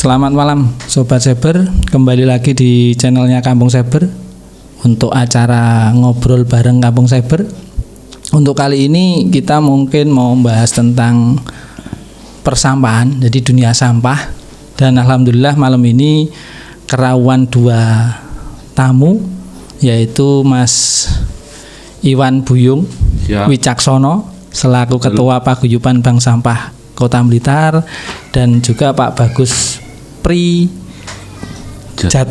Selamat malam Sobat Cyber, kembali lagi di channelnya Kampung Cyber untuk acara ngobrol bareng Kampung Cyber. Untuk kali ini kita mungkin mau membahas tentang persampahan, jadi dunia sampah. Dan alhamdulillah malam ini kerawan dua tamu, yaitu Mas Iwan Buyung Wicaksono selaku Ketua Paguyuban Bank Sampah Kota Blitar, dan juga Pak Bagus Jat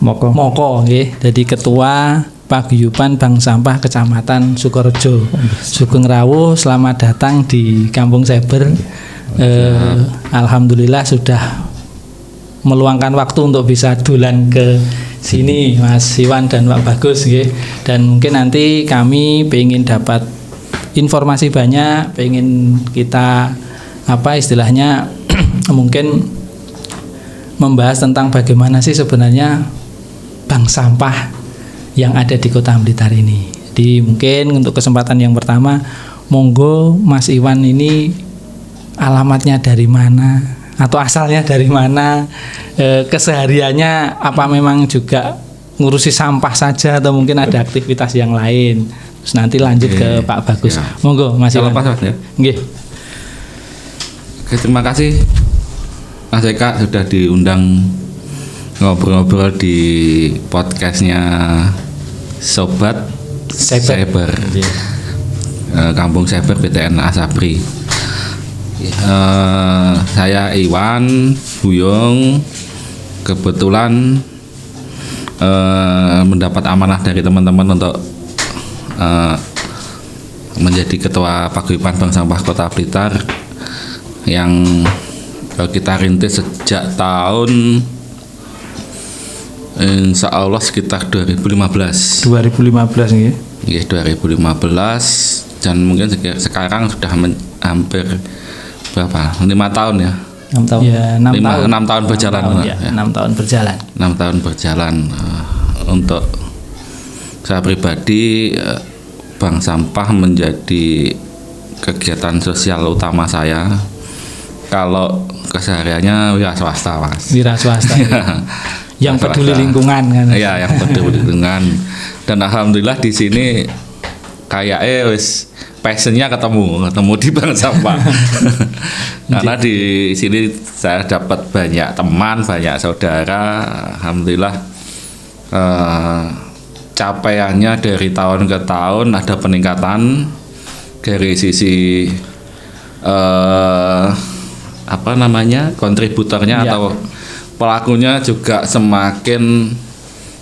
Moko, jadi Ketua Paguyuban Bank Sampah Kecamatan Sukorejo, Sugeng Rawuh. Selamat datang di Kampung Cyber. Alhamdulillah sudah meluangkan waktu untuk bisa dolan ke sini, Mas Iwan dan Pak Bagus, dan mungkin nanti kami pengen dapat informasi banyak, pengen kita istilahnya mungkin membahas tentang bagaimana sih sebenarnya bank sampah yang ada di Kota Blitar ini. Jadi mungkin untuk kesempatan yang pertama, monggo Mas Iwan ini alamatnya dari mana atau asalnya dari mana, kesehariannya apa memang juga ngurusi sampah saja atau mungkin ada aktivitas yang lain. Terus nanti lanjut ke Pak Bagus. Monggo Mas Iwan. Nggih. Terima kasih Mas Eka sudah diundang ngobrol-ngobrol di podcastnya Sobat Cyber, Kampung Cyber BTN Asabri. Saya Iwan Buyung, kebetulan mendapat amanah dari teman-teman untuk menjadi Ketua Paguyuban Bank Sampah Kota Blitar yang kita rintis sejak tahun insya Allah sekitar 2015 ya. Iya, 2015, dan mungkin sekarang sudah hampir berapa? 5 tahun ya. 6 tahun. Ya, 6 tahun berjalan. 6 tahun berjalan. 6 tahun berjalan. Untuk saya pribadi, bank sampah menjadi kegiatan sosial utama saya. Kalau kesehariannya wira swasta, Mas. Wira swasta. Yang peduli lingkungan kan. Iya, yang peduli lingkungan. Dan alhamdulillah di sini kayaknya wis passionnya ketemu di bank sampah. Karena di sini saya dapat banyak teman, banyak saudara. Alhamdulillah capaiannya dari tahun ke tahun ada peningkatan dari sisi kontributornya atau pelakunya juga semakin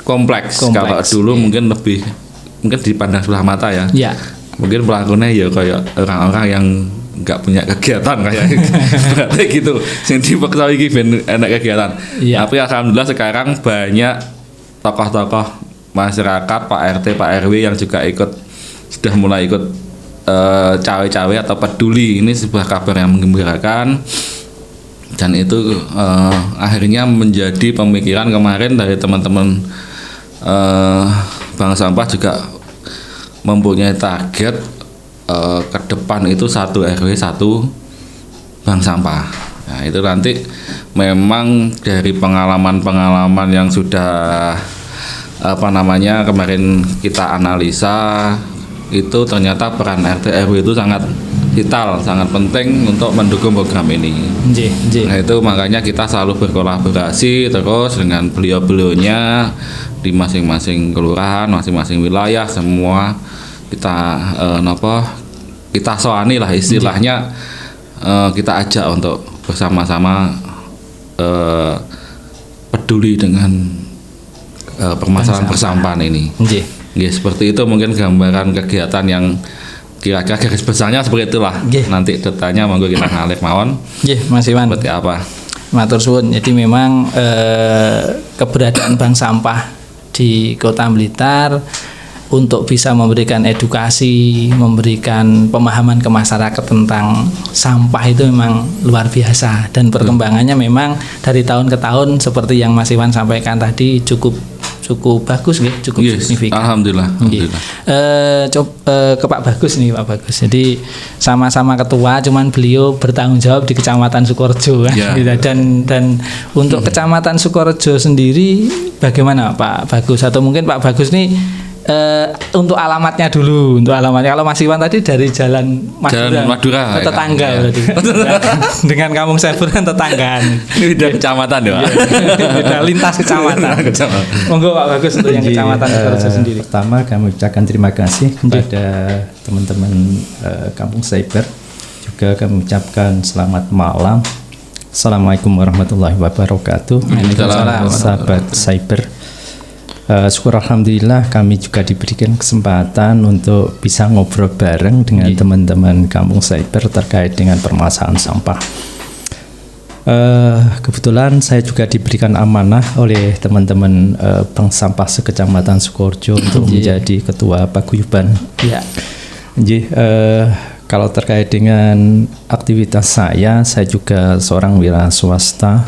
kompleks. Kalau dulu mungkin dipandang sebelah mata ya. Mungkin pelakunya ya kayak orang-orang yang nggak punya kegiatan kayak berarti gitu. Sing dipaksa iki ben enak kegiatan. Tapi alhamdulillah sekarang banyak tokoh-tokoh masyarakat, Pak RT, Pak RW yang juga sudah mulai ikut cawe-cawe atau peduli. Ini sebuah kabar yang menggembirakan, dan itu akhirnya menjadi pemikiran kemarin dari teman-teman bank sampah juga mempunyai target ke depan itu 1 RW 1 bank sampah. Nah, itu nanti memang dari pengalaman yang sudah kemarin kita analisa, itu ternyata peran RT RW itu sangat vital, sangat penting untuk mendukung program ini. Nah, itu makanya kita selalu berkolaborasi terus dengan beliau-beliaunya di masing-masing kelurahan, masing-masing wilayah, semua kita soani lah istilahnya, kita ajak untuk bersama-sama peduli dengan permasalahan persampahan ini. Ya, seperti itu mungkin gambaran kegiatan yang kira-kira garis besarnya seperti itulah. Nanti detailnya monggo kita ngalir mawon. Mas Iwan. Seperti apa? Matur suwun. Jadi memang keberadaan bank sampah di Kota Blitar untuk bisa memberikan edukasi, memberikan pemahaman ke masyarakat tentang sampah itu memang luar biasa, dan perkembangannya memang dari tahun ke tahun seperti yang Mas Iwan sampaikan tadi cukup cukup bagus nggih, cukup signifikan. Alhamdulillah. Ke Pak Bagus nih, Pak Bagus. Jadi sama-sama ketua, cuman beliau bertanggung jawab di Kecamatan Sukorejo kan. Dan untuk Kecamatan Sukorejo sendiri bagaimana Pak Bagus, atau mungkin Pak Bagus nih untuk alamatnya dulu, kalau Mas Iwan tadi dari Jalan Madura tetangga berarti. Dengan Kampung Cyber kan tetanggaan. Ini udah kecamatan ya, Pak. Udah lintas kecamatan. Monggo Pak Bagus untuk yang Kecamatan Sukorejo sendiri. Pertama kami ucapkan terima kasih kepada teman-teman Kampung Cyber. Juga kami ucapkan selamat malam. Assalamualaikum warahmatullahi wabarakatuh. Sahabat Cyber. Syukur alhamdulillah kami juga diberikan kesempatan untuk bisa ngobrol bareng dengan teman-teman Kampung Cyber terkait dengan permasalahan sampah. Kebetulan saya juga diberikan amanah oleh teman-teman Bank Sampah Sekecamatan Sukorejo untuk menjadi ketua paguyuban. Kalau terkait dengan aktivitas saya juga seorang wira swasta.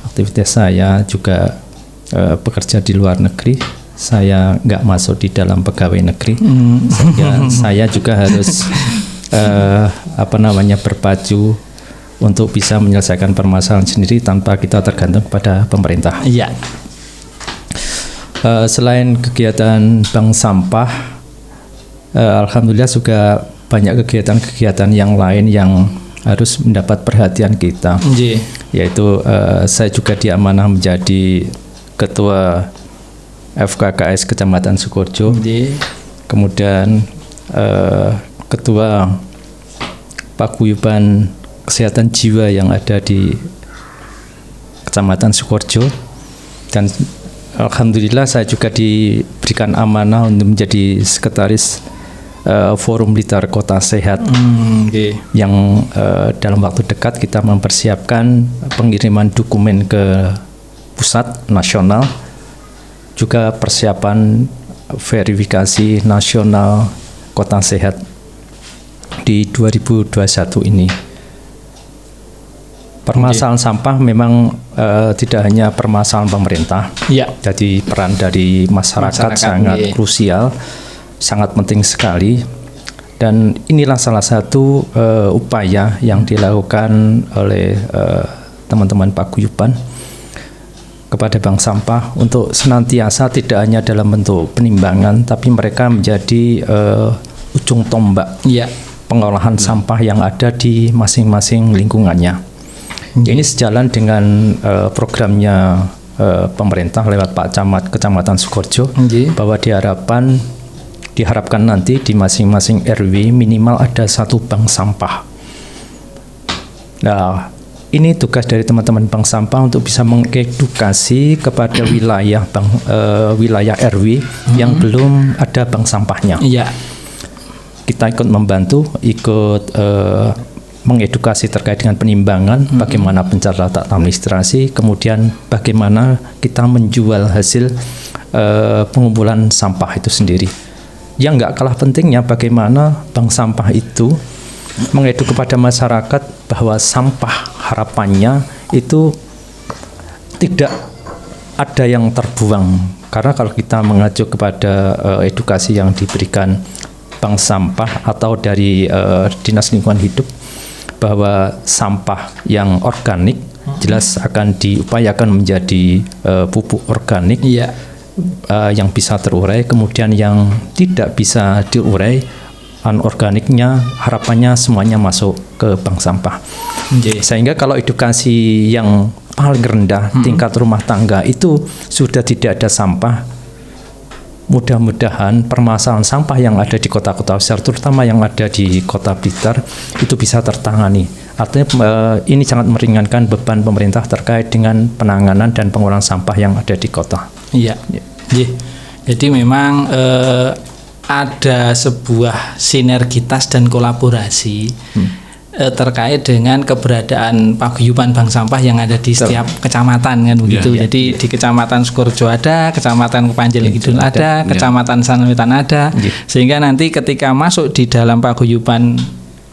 Aktivitas saya juga bekerja di luar negeri. Saya nggak masuk di dalam pegawai negeri, sehingga saya juga harus berpacu untuk bisa menyelesaikan permasalahan sendiri tanpa kita tergantung pada pemerintah. Selain kegiatan bank sampah, alhamdulillah juga banyak kegiatan-kegiatan yang lain yang harus mendapat perhatian kita. Yaitu saya juga diamanah menjadi Ketua FKKS Kecamatan Sukorejo, kemudian Ketua Paguyuban Kesehatan Jiwa yang ada di Kecamatan Sukorejo, dan alhamdulillah saya juga diberikan amanah untuk menjadi Sekretaris Forum Blitar Kota Sehat, yang dalam waktu dekat kita mempersiapkan pengiriman dokumen ke pusat nasional, juga persiapan verifikasi nasional Kota Sehat di 2021 ini. Permasalahan sampah memang tidak hanya permasalahan pemerintah, jadi peran dari masyarakat sangat krusial, sangat penting sekali, dan inilah salah satu upaya yang dilakukan oleh teman-teman paguyuban kepada bank sampah untuk senantiasa tidak hanya dalam bentuk penimbangan, tapi mereka menjadi ujung tombak pengolahan sampah yang ada di masing-masing lingkungannya. Ini sejalan dengan programnya pemerintah lewat Pak Camat Kecamatan Sukorejo, bahwa diharapkan nanti di masing-masing RW minimal ada satu bank sampah. Nah, ini tugas dari teman-teman bank sampah untuk bisa mengedukasi kepada wilayah RW yang belum ada bank sampahnya. Kita ikut membantu, mengedukasi terkait dengan penimbangan, bagaimana pencatatan administrasi, kemudian bagaimana kita menjual hasil pengumpulan sampah itu sendiri. Yang nggak kalah pentingnya bagaimana bank sampah itu mengedukasi kepada masyarakat bahwa sampah harapannya itu tidak ada yang terbuang, karena kalau kita mengacu kepada edukasi yang diberikan bank sampah atau dari Dinas Lingkungan Hidup, bahwa sampah yang organik jelas akan diupayakan menjadi pupuk organik yang bisa terurai, kemudian yang tidak bisa diurai anorganiknya harapannya semuanya masuk ke bank sampah. Sehingga kalau edukasi yang paling rendah tingkat rumah tangga itu sudah tidak ada sampah, mudah-mudahan permasalahan sampah yang ada di kota-kota besar, terutama yang ada di Kota Blitar, itu bisa tertangani. Artinya ini sangat meringankan beban pemerintah terkait dengan penanganan dan pengolahan sampah yang ada di kota. Jadi memang ada sebuah sinergitas dan kolaborasi terkait dengan keberadaan paguyuban bank sampah yang ada di setiap kecamatan kan begitu. Jadi di Kecamatan Sukorejo ada, Kecamatan Kepanjen Kidul ada, Kecamatan Sanwetan ada, sehingga nanti ketika masuk di dalam paguyuban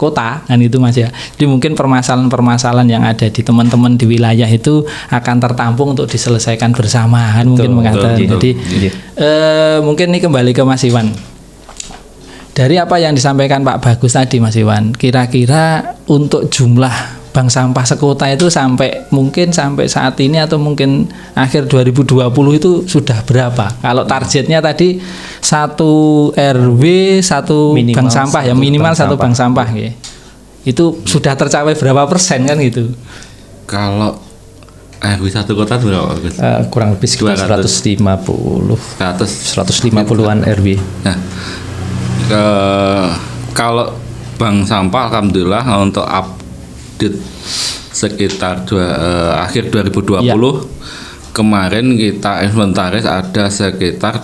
kota kan itu Mas ya. Jadi mungkin permasalahan-permasalahan yang ada di teman-teman di wilayah itu akan tertampung untuk diselesaikan bersama kan mungkin mengatakan. Jadi mungkin ini kembali ke Mas Iwan. Dari apa yang disampaikan Pak Bagus tadi Mas Iwan, kira-kira untuk jumlah bank sampah sekota itu sampai saat ini atau mungkin akhir 2020 itu sudah berapa? Kalau targetnya tadi 1 RW 1 bank sampah ya, minimal 1 bank sampah ya. Itu sudah tercapai berapa persen kan gitu? Kalau RW 1 kota berapa? Kurang lebih sekitar 150-an RW. Nah, kalau bank sampah alhamdulillah untuk sekitar akhir 2020 kemarin kita inventaris ada sekitar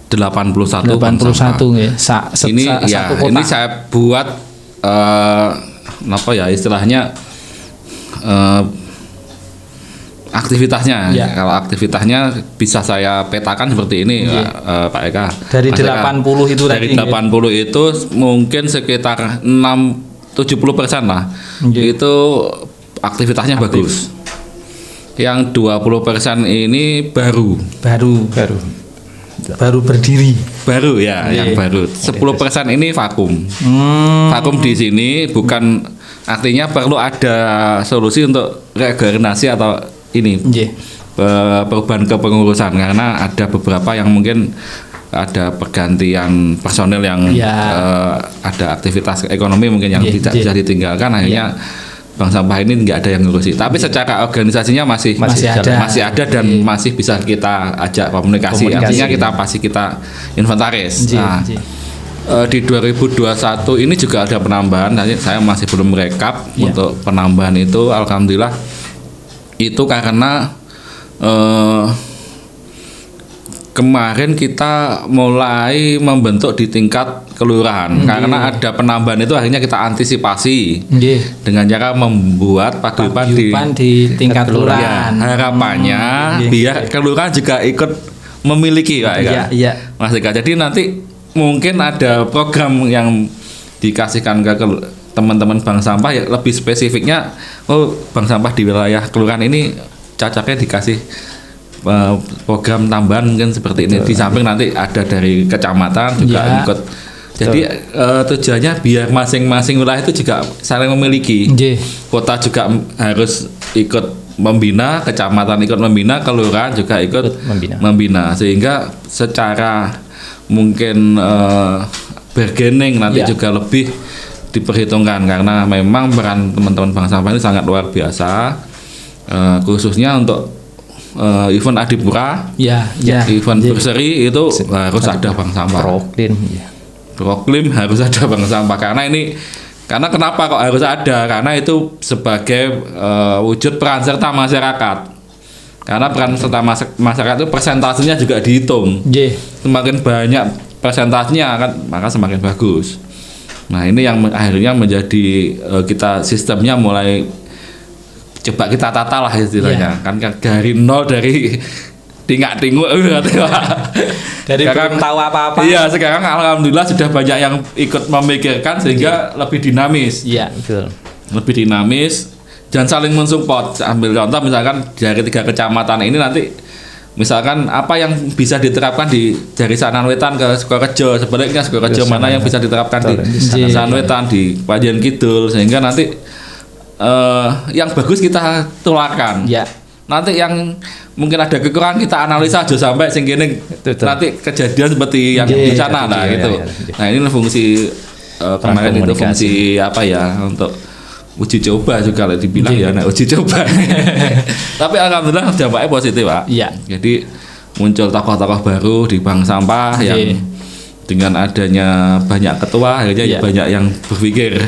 81 bank sampah. Ya. Ini saya buat apa ya istilahnya aktivitasnya. Kalau aktivitasnya bisa saya petakan seperti ini Pak Eka. Dari 80 itu dari 80 itu mungkin sekitar 70% lah. Itu aktivitasnya bagus. Yang 20% ini baru berdiri. Baru ya, yang baru. 10% ini vakum. Vakum di sini bukan artinya perlu ada solusi untuk regenerasi atau ini perubahan kepengurusan karena ada beberapa yang mungkin ada pergantian personel yang ada aktivitas ekonomi mungkin yang tidak bisa ditinggalkan akhirnya bank sampah ini nggak ada yang ngurusi. Tapi secara organisasinya masih ada dan masih bisa kita ajak komunikasi. Artinya kita inventaris. Di 2021 ini juga ada penambahan. Nanti saya masih belum merekap untuk penambahan itu. Alhamdulillah itu karena kemarin kita mulai membentuk di tingkat kelurahan karena ada penambahan itu akhirnya kita antisipasi dengan cara membuat paguyuban di tingkat kelurahan. Harapannya biar kelurahan juga ikut memiliki Pak Eka. Mas Eka. Jadi nanti mungkin ada program yang dikasihkan ke teman-teman bank sampah ya lebih spesifiknya bank sampah di wilayah kelurahan ini cacatnya dikasih program tambahan mungkin seperti ini. Di samping nanti ada dari kecamatan juga ikut. Jadi tujuannya biar masing-masing wilayah itu juga saling memiliki. Kota juga harus ikut membina, kecamatan ikut membina, kelurahan juga ikut membina. Sehingga secara mungkin bargaining nanti juga lebih diperhitungkan karena memang peran teman-teman bank sampah ini sangat luar biasa. Khususnya untuk event Adipura, event bursary itu harus ada bank sampah. Proklim harus ada bank sampah karena kenapa kok harus ada? Karena itu sebagai wujud peran serta masyarakat. Karena peran serta masyarakat itu persentasenya juga dihitung. Semakin banyak persentasenya maka semakin bagus. Nah ini yang akhirnya menjadi kita sistemnya mulai coba kita tata lah istilahnya kan dari nol dari tinggal dari belum tahu apa-apa. Iya sekarang alhamdulillah sudah banyak yang ikut memikirkan sehingga lebih dinamis. Lebih dinamis dan saling mensupport. Ambil contoh misalkan dari 3 kecamatan ini nanti misalkan apa yang bisa diterapkan dari Sanan Wetan ke Sukorejo, sebaliknya Sukorejo mana yang bisa diterapkan di Sanan Wetan di Pajen Kidul sehingga nanti yang bagus kita tularkan. Nanti yang mungkin ada kekurangan kita analisa aja sampai sing kene nanti kejadian seperti yang di sana lah gitu. Nah ini fungsi kemarin itu fungsi apa ya untuk uji coba juga kalau dibilang uji coba. Tapi alhamdulillah dampaknya positif Pak. Jadi muncul tokoh-tokoh baru di bank sampah yang dengan adanya banyak ketua akhirnya banyak yang berpikir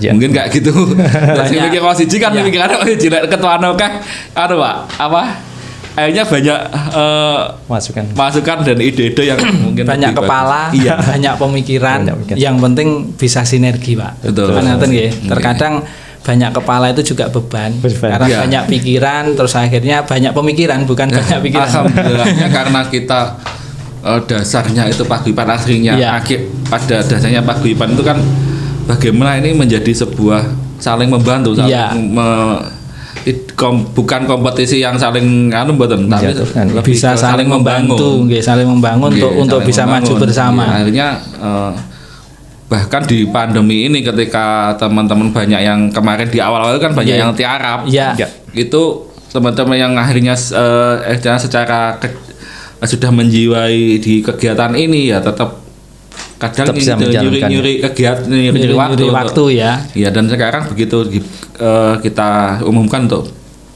mungkin kayak gitu. Saya mikir posisi kan pemikirannya jelek ketua nokah Pak akhirnya banyak masukan dan ide-ide yang mungkin banyak kepala banyak pemikiran yang penting bisa sinergi Pak. Terkadang banyak kepala itu juga beban. Karena banyak pikiran terus akhirnya banyak pemikiran bukan banyak pikiran. Alhamdulillahnya karena kita dasarnya itu paguyuban aslinya pada dasarnya paguyuban itu kan bagaimana ini menjadi sebuah saling membantu, saling bukan kompetisi yang saling mboten, tapi lebih bisa saling membantu, saling membangun untuk bisa maju bersama. Akhirnya bahkan di pandemi ini ketika teman-teman banyak yang kemarin di awal-awal kan banyak yang tiarap, itu teman-teman yang akhirnya secara sudah menjiwai di kegiatan ini ya tetap kadang nyuri kegiatan, nyuri waktu ya. Ya, dan sekarang begitu kita umumkan untuk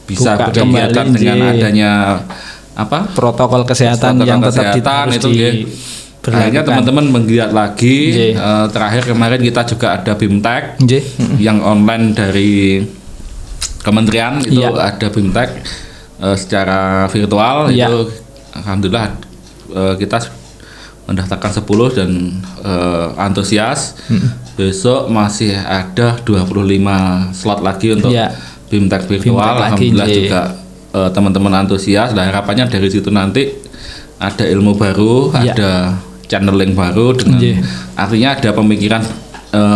bisa berkegiatan dengan adanya protokol kesehatan yang tetap harus akhirnya teman-teman menggiat lagi. Terakhir kemarin kita juga ada BIMTEK yang online dari kementerian itu ada BIMTEK secara virtual itu alhamdulillah kita mendaftarkan 10 dan antusias. Besok masih ada 25 slot lagi untuk BIMTEK virtual. Alhamdulillah juga teman-teman antusias. Dan harapannya dari situ nanti ada ilmu baru, ada channeling baru dengan artinya ada pemikiran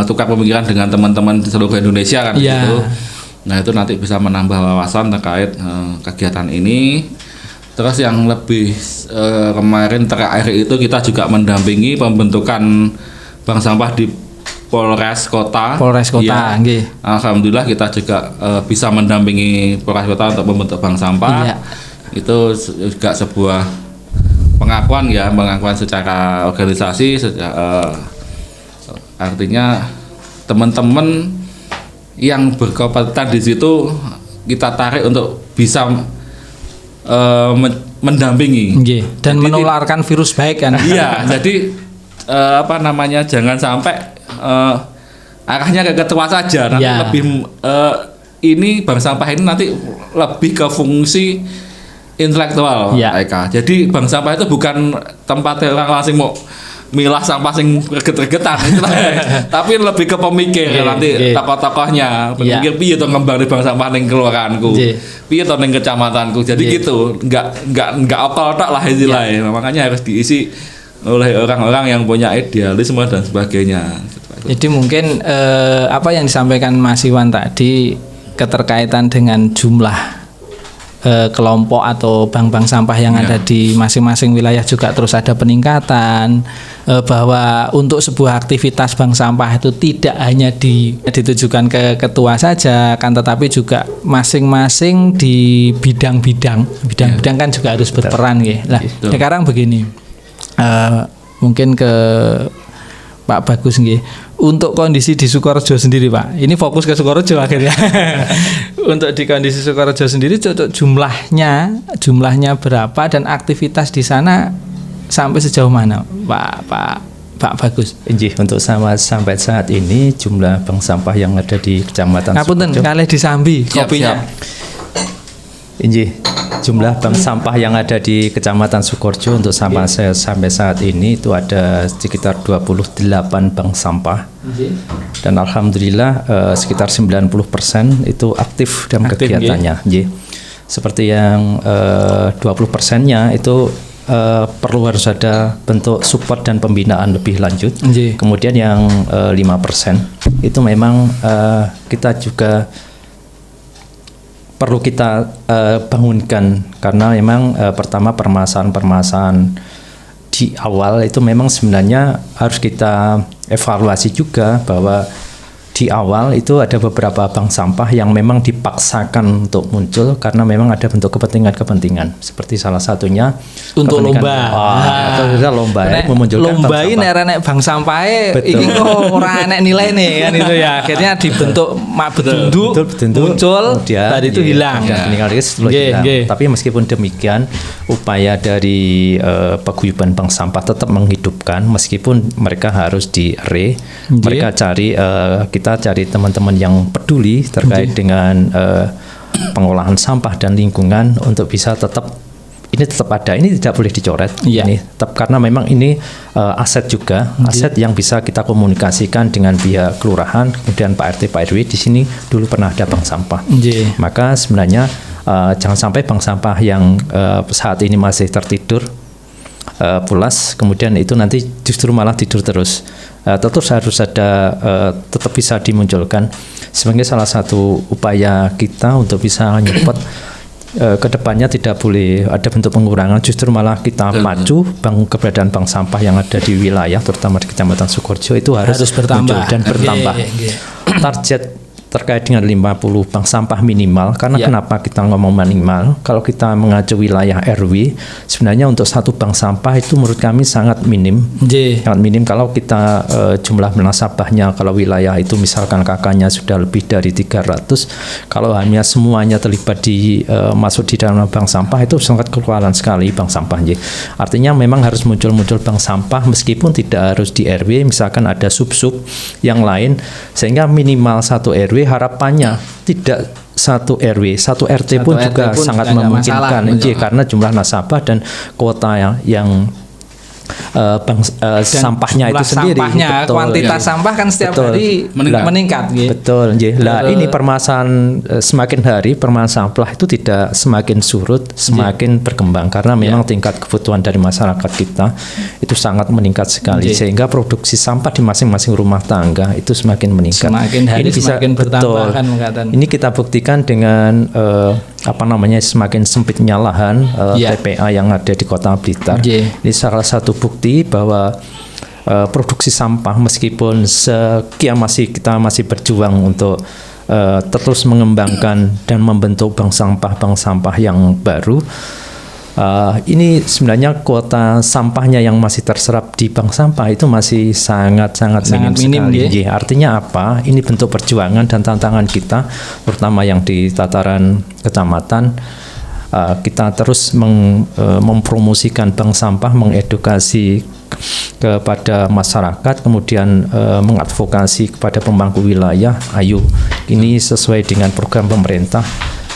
tukar pemikiran dengan teman-teman di seluruh Indonesia kan gitu. Nah, itu nanti bisa menambah wawasan terkait kegiatan ini. Terus yang lebih kemarin terakhir itu kita juga mendampingi pembentukan bank sampah di Polres Kota. Alhamdulillah kita juga bisa mendampingi Polres Kota untuk membentuk bank sampah. Itu juga sebuah pengakuan secara organisasi. Artinya teman-teman yang berkompeten di situ kita tarik untuk bisa mendampingi dan jadi, menularkan virus baik kan. Iya, jadi jangan sampai arahnya ke ketua saja, nanti lebih ini bank sampah ini nanti lebih ke fungsi intelektual, Eka. Jadi bank sampah itu bukan tempat orang langsung mau milah sampah sing reget-regetan tapi lebih ke pemikir nanti tokoh-tokohnya pemikir piye to ngembang bank sampah ning kelurahanku, piye to ning kecamatanku. Jadi gitu, enggak okol tok lah istilahnya. Makanya harus diisi oleh orang-orang yang punya idealisme dan sebagainya. Jadi mungkin apa yang disampaikan Mas Iwan tadi keterkaitan dengan jumlah kelompok atau bank-bank sampah yang ada di masing-masing wilayah juga terus ada peningkatan, bahwa untuk sebuah aktivitas bank sampah itu tidak hanya ditujukan ke ketua saja kan, tetapi juga masing-masing di bidang-bidang kan juga harus berperan ya. Nah, sekarang begini, mungkin ke Pak Bagus nggih. Untuk kondisi di Sukorejo sendiri, Pak. Ini fokus ke Sukorejo akhirnya. Untuk di kondisi Sukorejo sendiri jumlahnya berapa dan aktivitas di sana sampai sejauh mana, Pak Bagus? Untuk sampai saat ini jumlah bank sampah yang ada di Kecamatan Sukorejo. Kalih disambi kopinya. Jumlah bank sampah yang ada di Kecamatan Sukorejo untuk sampai saat ini itu ada sekitar 28 bank sampah. Dan alhamdulillah sekitar 90% itu aktif dalam kegiatannya. Seperti yang 20%-nya itu perlu harus ada bentuk support dan pembinaan lebih lanjut. Kemudian yang 5% itu memang kita juga perlu kita bangunkan karena memang pertama permasalahan di awal itu memang sebenarnya harus kita evaluasi juga bahwa di awal itu ada beberapa bank sampah yang memang dipaksakan untuk muncul karena memang ada bentuk kepentingan seperti salah satunya untuk lomba. Memunculkan lomba ini nek bank sampah iki kok ora enek nilai nih kan itu ya. Akhirnya dibentuk betunduk muncul dari itu hilang. Tapi meskipun demikian upaya dari paguyuban bank sampah tetap menghidupkan meskipun mereka harus mereka cari teman-teman yang peduli terkait dengan pengolahan sampah dan lingkungan untuk bisa tetap ada, ini tidak boleh dicoret. Ini tetap karena memang ini aset juga, aset yang bisa kita komunikasikan dengan pihak kelurahan, kemudian Pak RT Pak RW di sini dulu pernah ada bank sampah. Maka sebenarnya jangan sampai bank sampah yang saat ini masih tertidur pulas, kemudian itu nanti justru malah tidur terus. Tetap harus ada tetap bisa dimunculkan sebagai salah satu upaya kita untuk bisa nyepot kedepannya tidak boleh ada bentuk pengurangan, justru malah kita pacu keberadaan bank sampah yang ada di wilayah terutama di Kecamatan Sukorejo itu harus bertambah dan bertambah. Target terkait dengan 50 bank sampah minimal, karena kenapa kita ngomong minimal? Kalau kita mengacu wilayah RW, sebenarnya untuk satu bank sampah itu menurut kami sangat minim. Sangat minim kalau kita jumlah nasabahnya, kalau wilayah itu misalkan kakaknya sudah lebih dari 300, kalau hanya semuanya terlibat di masuk di dalam bank sampah itu sangat kekurangan sekali bank sampah. Artinya memang harus muncul bank sampah meskipun tidak harus di RW, misalkan ada sub-sub yang lain, sehingga minimal satu RW harapannya tidak satu RW, satu RT pun juga sangat memungkinkan karena jumlah nasabah dan kuota yang sampahnya itu sendiri. Betul, kuantitas sampah kan setiap hari meningkat. Betul. Lah ini permasalahan semakin hari permasalahan sampah itu tidak semakin surut, semakin berkembang karena memang tingkat kebutuhan dari masyarakat kita itu sangat meningkat sekali sehingga produksi sampah di masing-masing rumah tangga itu semakin meningkat. Semakin hari ini semakin bertambah kan. Ini kita buktikan dengan semakin sempitnya lahan TPA yang ada di Kota Blitar. Ini salah satu bukti bahwa produksi sampah meskipun sekian kita masih berjuang untuk terus mengembangkan dan membentuk bank sampah yang baru. Ini sebenarnya kuota sampahnya yang masih terserap di bank sampah itu masih sangat minim sekali. Artinya apa? Ini bentuk perjuangan dan tantangan kita, terutama yang di tataran kecamatan. Kita terus mempromosikan bank sampah, mengedukasi kepada masyarakat, kemudian mengadvokasi kepada pemangku wilayah. Ayo, ini sesuai dengan program pemerintah.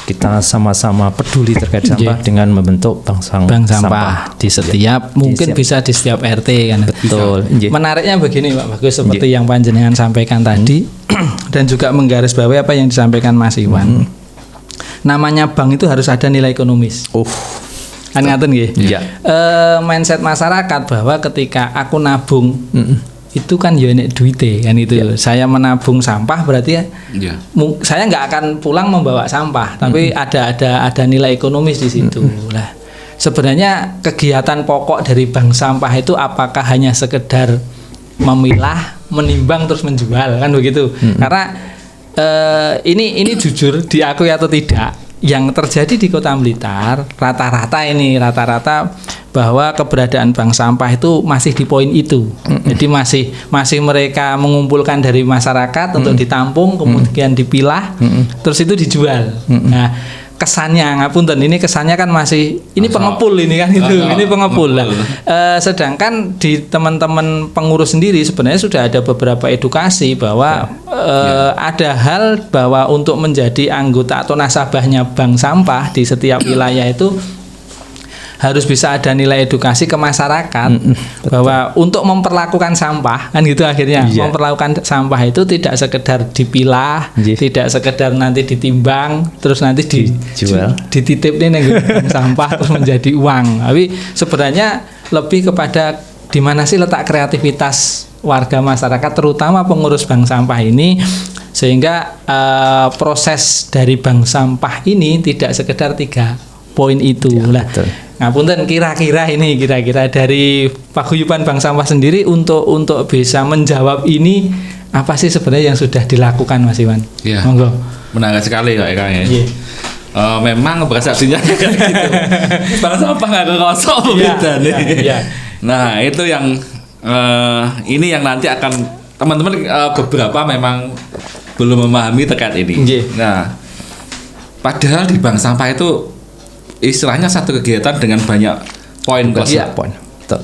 Kita sama-sama peduli terkait sampah dengan membentuk bank sampah di setiap bisa di setiap RT kan. Betul. Menariknya begini Pak Bagus, seperti yang panjenengan sampaikan tadi dan juga menggarisbawahi apa yang disampaikan Mas Iwan. Namanya bank itu harus ada nilai ekonomis. Kan ngaten nggih. Mindset masyarakat bahwa ketika aku nabung itu kan ya nek duite kan itu. Saya menabung sampah berarti saya nggak akan pulang membawa sampah, tapi ada nilai ekonomis di situ. Lah sebenarnya kegiatan pokok dari bank sampah itu apakah hanya sekedar memilah, menimbang terus menjual kan begitu? Karena ini jujur diakui atau tidak, yang terjadi di Kota Blitar rata-rata bahwa keberadaan bank sampah itu masih di poin itu. Jadi masih mereka mengumpulkan dari masyarakat untuk ditampung, kemudian dipilah, terus itu dijual. Nah, kesannya ngapunten, ini kesannya kan masih ini pengepul ini kan itu, ini pengepul. Sedangkan di teman-teman pengurus sendiri sebenarnya sudah ada beberapa edukasi bahwa ada hal bahwa untuk menjadi anggota atau nasabahnya bank sampah di setiap wilayah itu harus bisa ada nilai edukasi ke masyarakat bahwa untuk memperlakukan sampah kan gitu akhirnya memperlakukan sampah itu tidak sekedar dipilah, tidak sekedar nanti ditimbang terus nanti dijual, dititip nih sampah terus menjadi uang. Tapi sebenarnya lebih kepada di mana sih letak kreativitas warga masyarakat terutama pengurus bank sampah ini sehingga proses dari bank sampah ini tidak sekedar 3 poin itu lah. Ngapunten, kira-kira dari paguyuban bank sampah sendiri untuk bisa menjawab ini apa sih sebenarnya yang sudah dilakukan Mas Iwan? Iya. Monggo. Menarik sekali Kak Eka ya. Memang persepsinya kayak gitu. Bank sampah nggak kosong begitu nih. Nah itu yang ini yang nanti akan teman-teman beberapa memang belum memahami terkait ini. Nah padahal di bank sampah itu istilahnya satu kegiatan dengan banyak poin plus.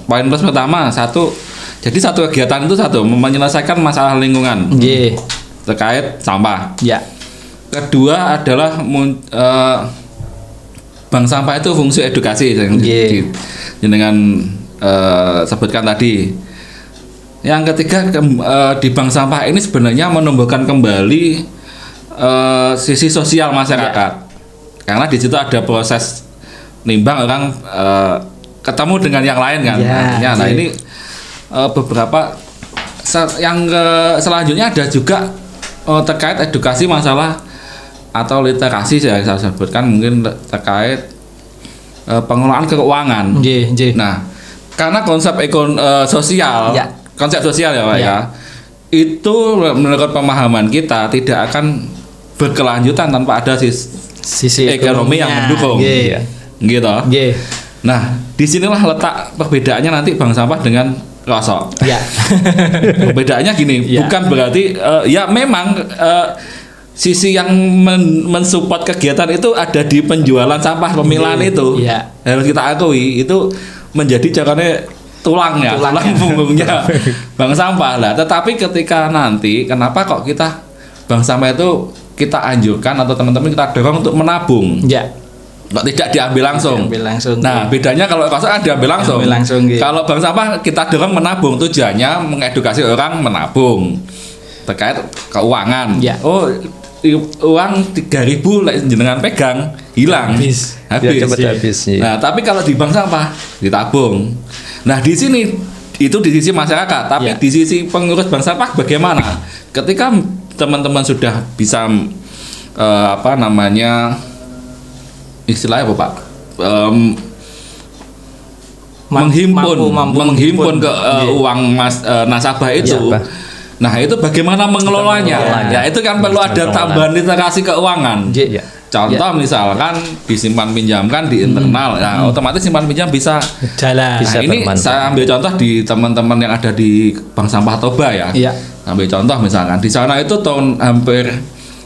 Poin plus pertama jadi satu kegiatan itu menyelesaikan masalah lingkungan terkait sampah. Kedua adalah bank sampah itu fungsi edukasi yang dengan sebutkan tadi. Yang ketiga di bank sampah ini sebenarnya menumbuhkan kembali sisi sosial masyarakat. Karena di situ ada proses nimbang orang ketemu dengan yang lain kan. Artinya, nah ini beberapa yang selanjutnya ada juga terkait edukasi masalah atau literasi saya sebutkan mungkin terkait pengelolaan keuangan. Nah, karena konsep sosial, konsep sosial ya Pak ya, itu menurut pemahaman kita tidak akan berkelanjutan tanpa ada sisi ekonomi yang mendukung, gitu. Nah, disinilah letak perbedaannya nanti bank sampah dengan rosok. Perbedaannya gini, bukan berarti ya memang sisi yang mensupport kegiatan itu ada di penjualan sampah pemilahan itu. Harus kita akui itu menjadi caranya tulang punggungnya bank sampah lah. Tetapi ketika nanti kenapa kok kita bank sampah itu kita anjurkan atau teman-teman kita dorong untuk menabung? Kok tidak diambil langsung. Nah, bedanya kalau rosok kan diambil langsung. Kalau bank sampah kita dorong menabung, tujuannya mengedukasi orang menabung terkait keuangan. Oh, uang 3.000 lek jenengan pegang hilang habis. Nah, tapi kalau di bank sampah ditabung. Nah, di sini itu di sisi masyarakat, tapi di sisi pengurus bank sampah bagaimana? Ketika teman-teman sudah bisa istilahnya apa Pak? Menghimpun ke uang nasabah itu. Nah, itu bagaimana mengelolanya? Ya, itu kan perlu ada tambahan literasi keuangan. Contoh misalkan disimpan pinjamkan di internal, nah otomatis simpan pinjam bisa jalan. Nah, ini saya ambil contoh di teman-teman yang ada di Bank Sampah Toba ya. Ambil contoh misalkan di sana itu hampir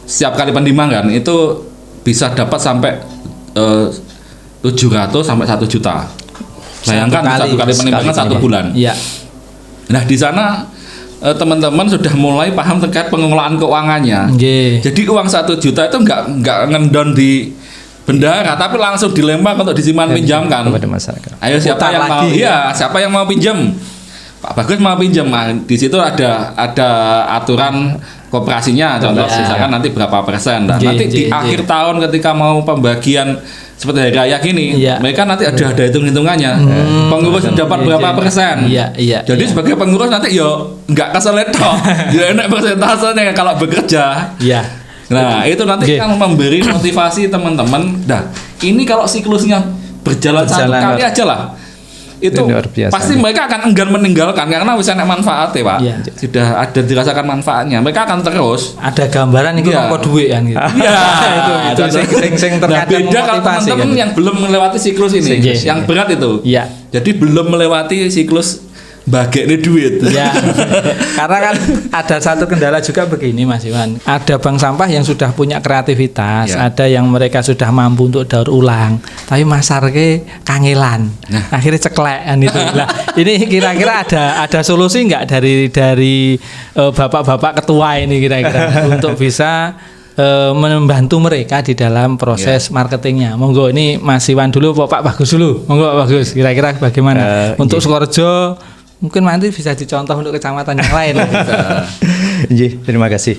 setiap kali penimbangan itu bisa dapat sampai 700 sampai 1 juta. Bayangkan satu kali penimbangan 1 bulan. Nah, di sana teman-teman sudah mulai paham terkait pengelolaan keuangannya. Jadi uang 1 juta itu nggak ngendon di bendahara, tapi langsung dilempar untuk disimpan pinjamkan kepada masyarakat. Ayo siapa yang mau pinjam? Pak Bagus mau pinjam. Nah, di situ ada aturan koperasinya, contoh misalkan nanti berapa persen. Nah, nanti di akhir tahun ketika mau pembagian seperti hari raya gini, mereka nanti ada hitung-hitungannya. Pengurus dapat berapa persen. Jadi sebagai pengurus nanti nggak keselet toh. Ya enak persentasenya kalau bekerja. Nah, itu nanti kan memberi motivasi teman-teman. Nah, ini kalau siklusnya berjalan 1 kali aja lah. Itu pasti mereka akan enggan meninggalkan karena bisa manfaat ya Pak. Sudah ada dirasakan manfaatnya, mereka akan terus. Ada gambaran itu kok duit kan gitu. Itu sing terkadang beda kalau teman-teman yang belum melewati siklus ini, yang berat itu. Jadi belum melewati siklus bagiannya duit. Karena kan ada satu kendala juga begini Mas Iwan. Ada bank sampah yang sudah punya kreativitas, ada yang mereka sudah mampu untuk daur ulang, tapi masarke kangelan. Akhirnya ceklekan itu. Nah, ini kira-kira ada solusi nggak dari bapak-bapak ketua ini kira-kira untuk bisa membantu mereka di dalam proses marketingnya. Monggo ini Mas Iwan dulu, Pak Bagus dulu. Monggo Pak Bagus, kira-kira bagaimana untuk Sukorejo? Mungkin nanti bisa dicontoh untuk kecamatan yang lain. Terima kasih.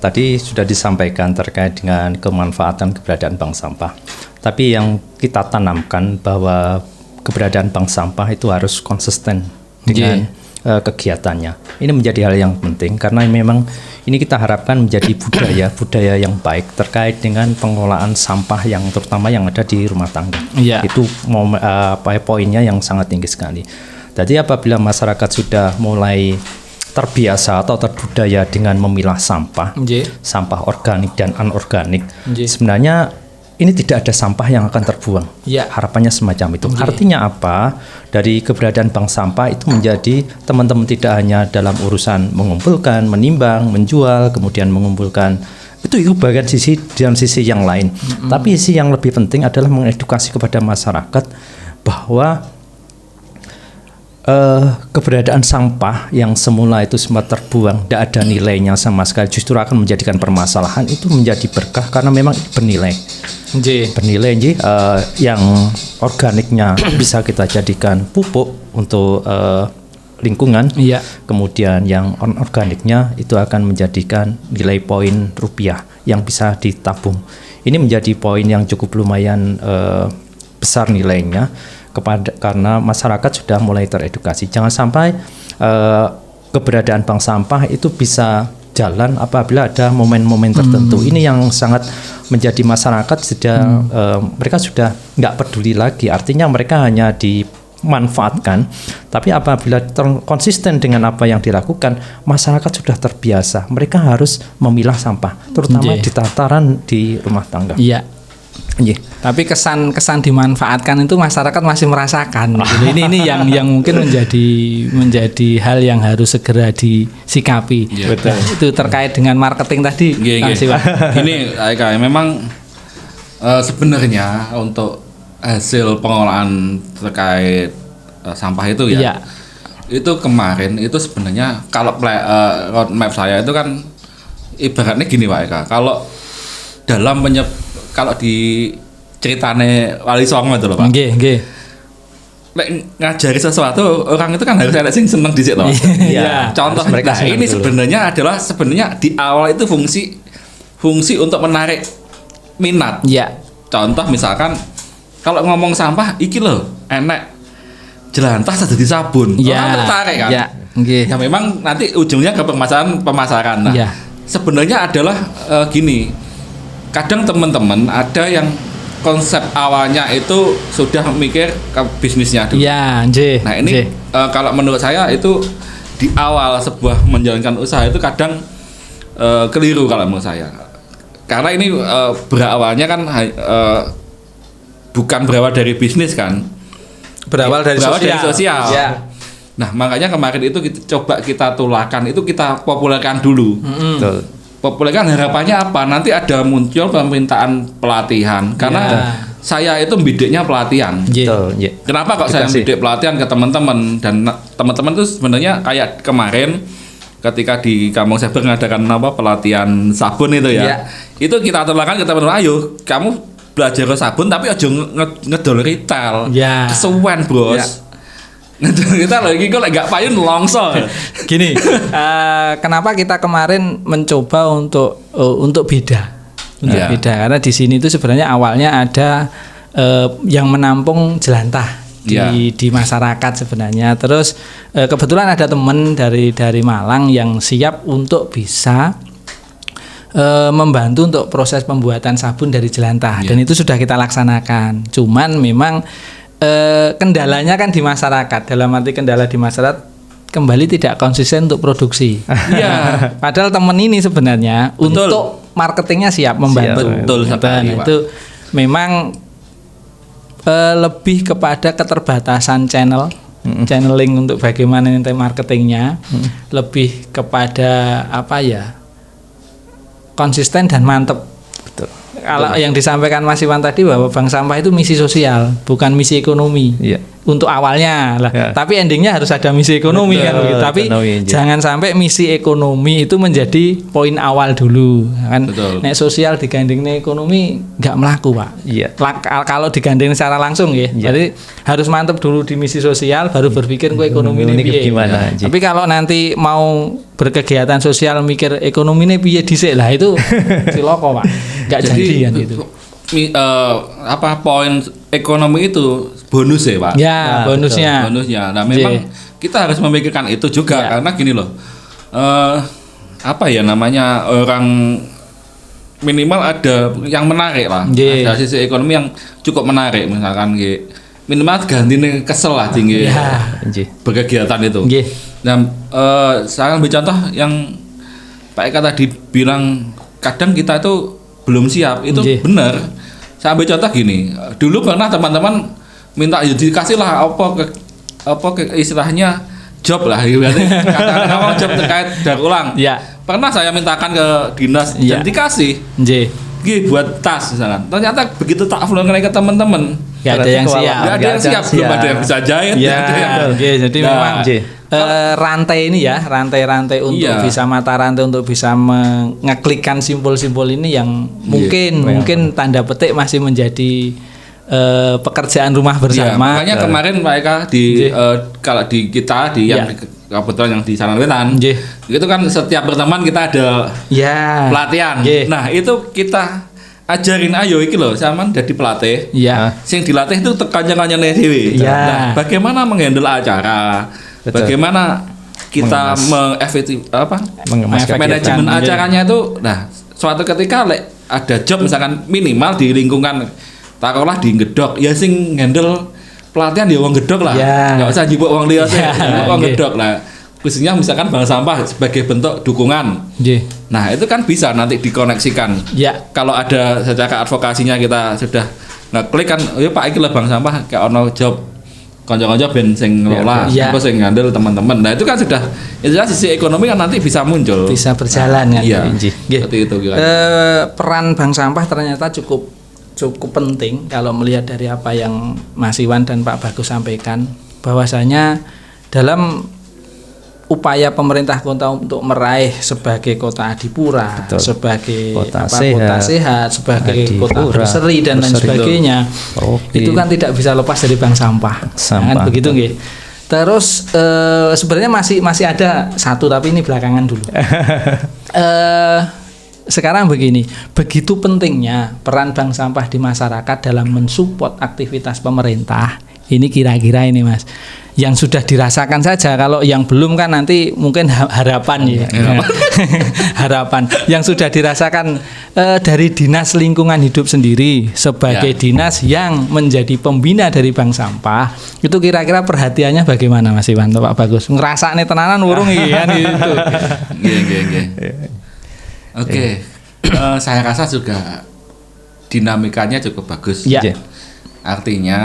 Tadi sudah disampaikan terkait dengan kemanfaatan keberadaan bank sampah. Tapi yang kita tanamkan bahwa keberadaan bank sampah itu harus konsisten dengan kegiatannya. Ini menjadi hal yang penting karena memang ini kita harapkan menjadi budaya yang baik terkait dengan pengelolaan sampah yang terutama yang ada di rumah tangga. Itu poinnya yang sangat tinggi sekali. Jadi apabila masyarakat sudah mulai terbiasa atau terbudaya dengan memilah sampah, sampah organik dan anorganik, sebenarnya ini tidak ada sampah yang akan terbuang. Harapannya semacam itu. Artinya apa? Dari keberadaan bank sampah itu menjadi teman-teman tidak hanya dalam urusan mengumpulkan, menimbang, menjual, kemudian mengumpulkan. Itu bagian dalam sisi yang lain. Tapi sisi yang lebih penting adalah mengedukasi kepada masyarakat bahwa keberadaan sampah yang semula itu sempat terbuang, tidak ada nilainya sama sekali, justru akan menjadikan permasalahan itu menjadi berkah karena memang bernilai. Yang organiknya bisa kita jadikan pupuk untuk lingkungan, kemudian yang organiknya itu akan menjadikan nilai poin rupiah yang bisa ditabung. Ini menjadi poin yang cukup lumayan besar nilainya. karena masyarakat sudah mulai teredukasi. Jangan sampai keberadaan bank sampah itu bisa jalan apabila ada momen-momen tertentu. Ini yang sangat menjadi masyarakat mereka sudah nggak peduli lagi. Artinya mereka hanya dimanfaatkan. Tapi apabila konsisten dengan apa yang dilakukan, masyarakat sudah terbiasa. Mereka harus memilah sampah, terutama di tataran di rumah tangga. Iya. Tapi kesan dimanfaatkan itu masyarakat masih merasakan. Ini yang mungkin menjadi hal yang harus segera disikapi. Betul. Itu terkait dengan marketing tadi. Gini, Aika, memang sebenarnya untuk hasil pengolahan terkait sampah itu itu kemarin itu sebenarnya kalau roadmap saya itu kan ibaratnya gini Pak Eka, kalau kalau di ceritane Wali Songo itu loh Pak. Ngajari sesuatu orang itu kan harus ada sing seneng dhisik loh. Contoh ini sebenarnya di awal itu fungsi untuk menarik minat. Contoh misalkan kalau ngomong sampah iki loh enek jelantah jadi sabun. Orang tertarik kan. Ya memang nanti ujungnya ke pemasaran. Nah, sebenarnya adalah gini. Kadang teman-teman ada yang konsep awalnya itu sudah mikir ke bisnisnya dulu. Nah ini kalau menurut saya itu di awal sebuah menjalankan usaha itu kadang keliru kalau menurut saya. Karena ini berawalnya kan bukan berawal dari bisnis kan, berawal dari sosial. Nah makanya kemarin itu kita tulakan, itu kita populerkan dulu. Populerkan harapannya apa? Nanti ada muncul permintaan pelatihan karena saya itu bidiknya pelatihan. Kenapa kok saya bidik pelatihan ke teman-teman, dan teman-teman itu sebenarnya kayak kemarin ketika di Kampung Cyber mengadakan pelatihan sabun itu itu kita tulakan ke teman-teman, ayo kamu belajar sabun tapi aja ngedol retail. Kesuwen bos. Kita lagi kok gak payun longsor. Gini, kenapa kita kemarin mencoba untuk beda, beda karena di sini itu sebenarnya awalnya ada yang menampung jelantah di masyarakat sebenarnya. Terus kebetulan ada teman dari Malang yang siap untuk bisa membantu untuk proses pembuatan sabun dari jelantah, dan itu sudah kita laksanakan. Cuman memang kendalanya kan di masyarakat, dalam arti kendala di masyarakat kembali tidak konsisten untuk produksi. Padahal teman ini sebenarnya untuk marketingnya siap membantu. Itu memang lebih kepada keterbatasan channeling untuk bagaimana nanti marketingnya, lebih kepada konsisten dan mantep. Kalau yang disampaikan Mas Iwan tadi bahwa bank sampah itu misi sosial, bukan misi ekonomi. Untuk awalnya lah, tapi endingnya harus ada misi ekonomi kan begitu. Tapi jangan sampai misi ekonomi itu menjadi poin awal dulu kan. Nek sosial digandeng ekonomi nggak melaku Pak. Kalau digandeng secara langsung jadi harus mantep dulu di misi sosial, baru berpikir ekonomi ini gimana. Tapi kalau nanti mau berkegiatan sosial mikir ekonomi ini piye dhisik lah, itu ciloko Pak. Nggak jadi kan itu. Poin ekonomi itu bonus ya Pak. Bonusnya. Nah memang kita harus memikirkan itu juga karena gini loh, orang minimal ada yang menarik lah. Ada sisi ekonomi yang cukup menarik, misalkan minimal ganti kesel lah tinggi berkegiatan itu. Nah saya ambil contoh yang Pak Eka tadi bilang kadang kita itu belum siap, itu benar. Saya ambil contoh gini, dulu pernah teman-teman minta dikasih lah istilahnya job lah, katakan job terkait daur ulang. Pernah saya mintakan ke dinas dan dikasih. Buat tas misalkan. Ternyata begitu tak follow-nya ke teman-teman, Gak ada yang siap, belum ada yang bisa jahit. Jadi memang rantai ini rantai untuk bisa mata rantai untuk bisa mengeklikkan simpul-simpul ini yang mungkin tanda petik masih menjadi pekerjaan rumah bersama. Makanya kemarin Pak Eka kalau di kita yang kebetulan yang di Sananwetan itu kan setiap berteman kita ada pelatihan. Nah itu kita ajarin ayo iki lho sampean dadi pelatih. Iya. Sing dilatih itu kanca-kancane dhewe. Iya. Nah, bagaimana menghandle acara? Betul. Bagaimana kita manajemen acaranya itu. Nah, suatu ketika ada job misalkan minimal di lingkungan taruhlah di gedok, ya sing handle pelatihan ya wong gedok lah. Enggak usah jibuk wong liya sih, wong gedok lah. Khususnya misalkan bank sampah sebagai bentuk dukungan. Nah, itu kan bisa nanti dikoneksikan. Kalau ada secara advokasinya kita sudah ngeklik kan, ya Pak iki bank sampah kayak ono job kanca-kanca ben sing ngelola, apa sing ngandel teman-teman. Nah, itu kan sudah sisi ekonomi kan nanti bisa muncul. Bisa berjalan kan. Iya. Seperti itu kira. Peran bank sampah ternyata cukup penting kalau melihat dari apa yang Mas Iwan dan Pak Bagus sampaikan, bahwasanya dalam upaya pemerintah kota untuk meraih sebagai kota adipura, sebagai kota sehat, sebagai adipura, kota berseri dan lain sebagainya, itu kan tidak bisa lepas dari bank sampah. Kan begitu nggih. Terus sebenarnya masih ada satu, tapi ini belakangan dulu. Sekarang begini, begitu pentingnya peran bank sampah di masyarakat dalam mensupport aktivitas pemerintah. Ini kira-kira ini Mas, yang sudah dirasakan saja. Kalau yang belum kan nanti mungkin harapan ya. Harapan yang sudah dirasakan dari Dinas Lingkungan Hidup sendiri sebagai dinas yang menjadi pembina dari bank sampah, itu kira-kira perhatiannya bagaimana Mas Iwan, Pak Bagus? Ngerasane tenanan urung iki kan itu. Oke. Saya rasa juga dinamikanya cukup bagus. Artinya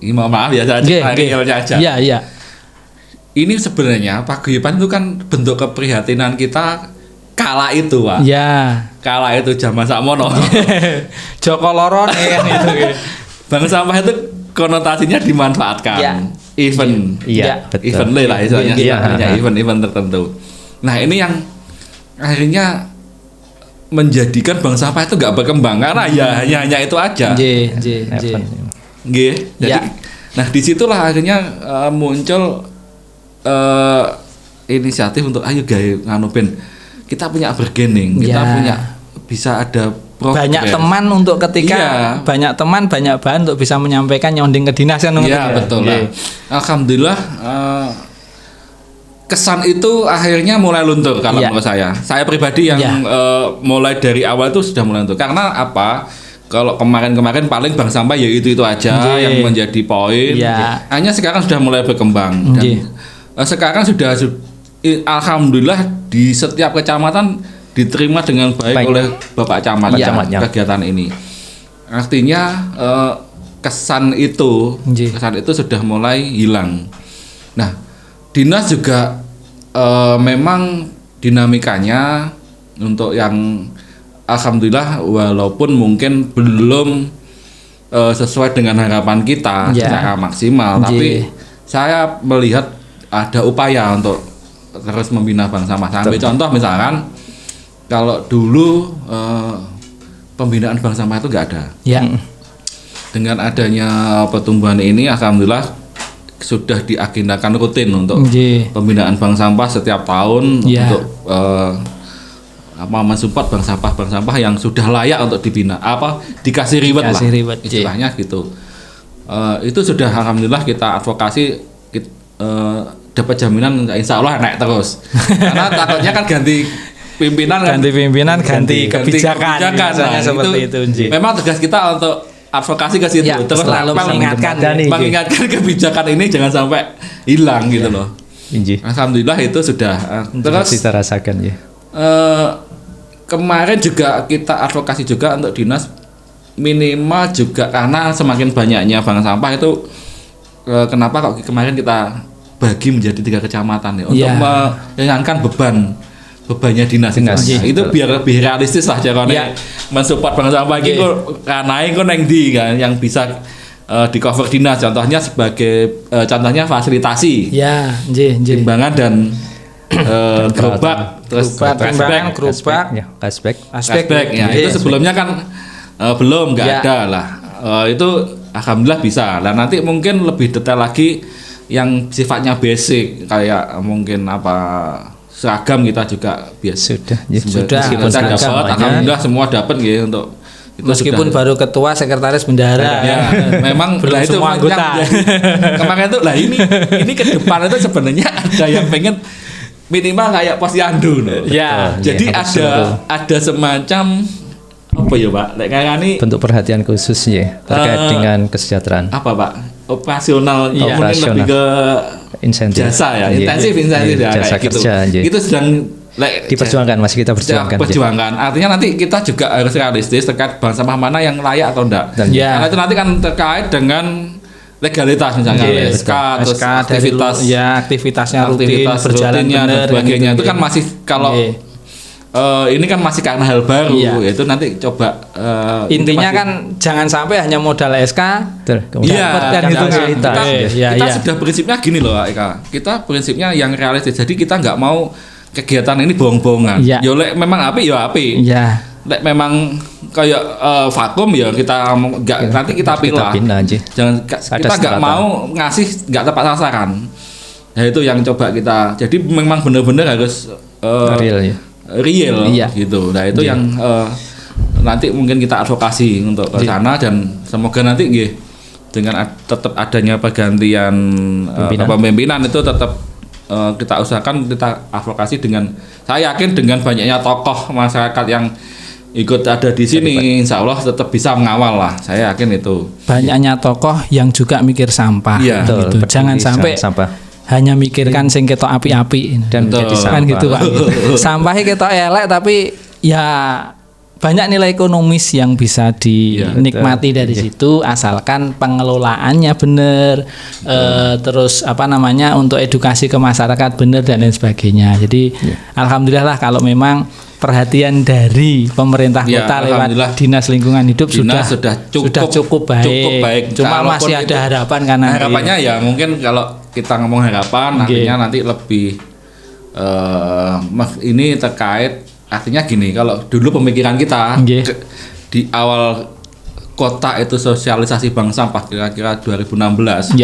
ini mohon maaf ya saya aja. Iya. Ini sebenarnya paguyuban itu kan bentuk keprihatinan kita kala itu, Pak. Iya. Kala itu zaman sakmono. Joko Loro kan itu. Bank sampah itu konotasinya dimanfaatkan. Event lah istilahnya. Event tertentu. Nah, ini yang akhirnya menjadikan bank sampah itu nggak berkembang karena hanya itu aja. Jadi, nah disitulah akhirnya muncul inisiatif untuk ayo guys nganupin, kita punya bargaining, kita punya bisa ada progress. Banyak teman untuk ketika banyak teman banyak bahan untuk bisa menyampaikan nyonding ke dinas kan. Betul lah. Alhamdulillah. Kesan itu akhirnya mulai luntur kalau menurut saya. Saya pribadi yang mulai dari awal itu sudah mulai luntur. Karena apa? Kalau kemarin-kemarin paling bank sampah ya itu aja yang menjadi poin. Hanya sekarang sudah mulai berkembang. Dan sekarang sudah alhamdulillah di setiap kecamatan diterima dengan baik oleh Bapak Camat kegiatan ini. Artinya kesan itu sudah mulai hilang. Nah, dinas juga memang dinamikanya untuk yang alhamdulillah walaupun mungkin belum sesuai dengan harapan kita secara maksimal, tapi saya melihat ada upaya untuk terus membina bank sampah. Sampai contoh misalkan kalau dulu pembinaan bank sampah itu nggak ada. Dengan adanya pertumbuhan ini alhamdulillah sudah diagendakan rutin untuk pembinaan bank sampah setiap tahun untuk mensupport bank sampah yang sudah layak untuk dibina, dikasih reward istilahnya gitu. Itu sudah alhamdulillah kita advokasi dapat jaminan insya Allah naik terus. Karena takutnya kan ganti pimpinan ganti kebijakan seperti itu. Memang tugas kita untuk advokasi ke situ, terus mengingatkan kebijakan ini jangan sampai hilang gitu loh. Alhamdulillah itu sudah terus kita rasakan kemarin juga kita advokasi juga untuk dinas minimal juga karena semakin banyaknya bank sampah itu kenapa kok kemarin kita bagi menjadi 3 kecamatan untuk meringankan bebannya dinas. Itu biar lebih realistis lah caranya mensupport bank sampah iki kok kanae kok neng ndi kan yang bisa di cover dinas, contohnya sebagai contohnya fasilitasi timbangan dan gerobak, terus cashback itu sebelumnya kan belum nggak ada lah. Itu alhamdulillah bisa. Nah, nanti mungkin lebih detail lagi yang sifatnya basic kayak mungkin seragam kita juga biasa sudah meskipun dapat, alhamdulillah semua dapat gitu untuk itu meskipun baru ketua sekretaris bendahara ya, memang belum itu semua anggota. Kemarin itu ini ke depan itu sebenarnya ada yang pengen minimal kayak posyandu ya, jadi ada semacam apa ya Pak? Ini bentuk perhatian khusus ya terkait dengan kesejahteraan. Apa Pak? Operasional, operasional. Lebih ke insentif. Jasa ya, intensif ya, jasa kayak kerja. Gitu. Itu sedang diperjuangkan, masih kita perjuangkan. Artinya nanti kita juga harus realistis terkait bank sampah mana yang layak atau enggak. Karena itu nanti kan terkait dengan legalitas misalnya SK terus aktivitasnya rutin, berjalan benar dan sebagainya. Itu kan masih kalau ini kan masih karena hal baru, yaitu nanti coba intinya kan jangan sampai hanya modal SK dapatkan itu kita sudah prinsipnya gini loh Eka, kita prinsipnya yang realistis, jadi kita nggak mau kegiatan ini bohong-bohongan. Ya memang api lek memang kayak vakum ya kita nggak nanti kita pilah jangan kita nggak mau ngasih nggak tepat sasaran. Nah itu yang coba kita, jadi memang benar-benar harus real gitu. Nah itu yang nanti mungkin kita advokasi untuk ke sana dan semoga nanti dengan tetap adanya pergantian kepemimpinan itu tetap kita usahakan kita advokasi dengan, saya yakin dengan banyaknya tokoh masyarakat yang ikut ada di sini, insya Allah tetap bisa mengawal lah. Saya yakin itu. Banyaknya tokoh yang juga mikir sampah. Betul, gitu. Jangan sampai hanya mikirkan sing ketok api-api dan jadi kan gitu Pak. Sampahnya ketok elek tapi ya banyak nilai ekonomis yang bisa dinikmati dari situ asalkan pengelolaannya benar, terus untuk edukasi ke masyarakat benar dan lain sebagainya. Jadi alhamdulillah lah kalau memang perhatian dari pemerintah kota lewat Dinas Lingkungan Hidup sudah cukup baik. Cuma masih ada harapan karena harapannya ya mungkin kalau kita ngomong harapan artinya nanti lebih ini terkait, artinya gini, kalau dulu pemikiran kita di awal kota itu sosialisasi bank sampah kira-kira 2016